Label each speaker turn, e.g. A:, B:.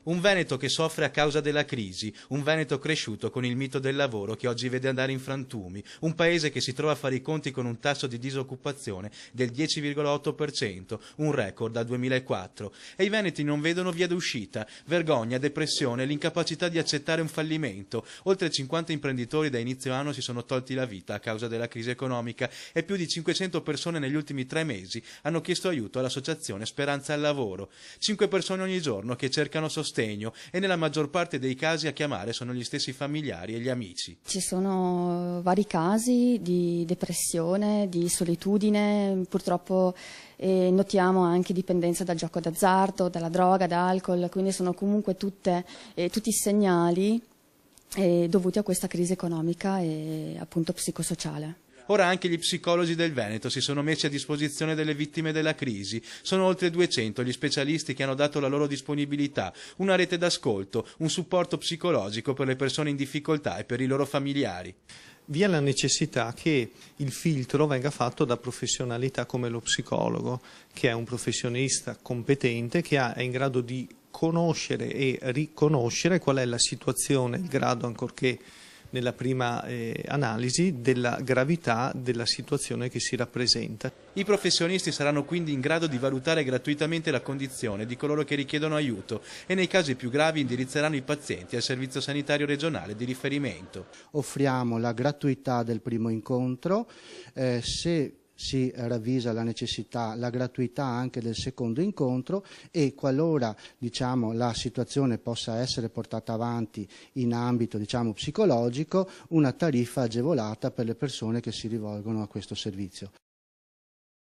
A: Un Veneto che soffre a causa della crisi, un Veneto cresciuto con il mito del lavoro che oggi vede andare in frantumi, un paese che si trova a fare i conti con un tasso di disoccupazione del 10,8%, un record dal 2004. E i veneti non vedono via d'uscita, vergogna, depressione, l'incapacità di accettare un fallimento. Oltre 50 imprenditori da inizio anno si sono tolti la vita a causa della crisi economica e più di 500 persone negli ultimi 3 mesi hanno chiesto aiuto all'associazione Speranza al Lavoro. 5 persone ogni giorno che cercano sostegno e nella maggior parte dei casi a chiamare sono gli stessi familiari e gli amici.
B: Ci sono vari casi di depressione, di solitudine, purtroppo notiamo anche dipendenza dal gioco d'azzardo, dalla droga, da alcol, quindi sono comunque tutti segnali dovuti a questa crisi economica e appunto psicosociale.
A: Ora anche gli psicologi del Veneto si sono messi a disposizione delle vittime della crisi. Sono oltre 200 gli specialisti che hanno dato la loro disponibilità, una rete d'ascolto, un supporto psicologico per le persone in difficoltà e per i loro familiari.
C: Vi è la necessità che il filtro venga fatto da professionalità come lo psicologo, che è un professionista competente che è in grado di conoscere e riconoscere qual è la situazione, il grado, ancorché nella prima analisi, della gravità della situazione che si rappresenta.
A: I professionisti saranno quindi in grado di valutare gratuitamente la condizione di coloro che richiedono aiuto e nei casi più gravi indirizzeranno i pazienti al servizio sanitario regionale di riferimento.
D: Offriamo la gratuità del primo incontro, se si ravvisa la necessità, la gratuità anche del secondo incontro e qualora la situazione possa essere portata avanti in ambito psicologico, una tariffa agevolata per le persone che si rivolgono a questo servizio.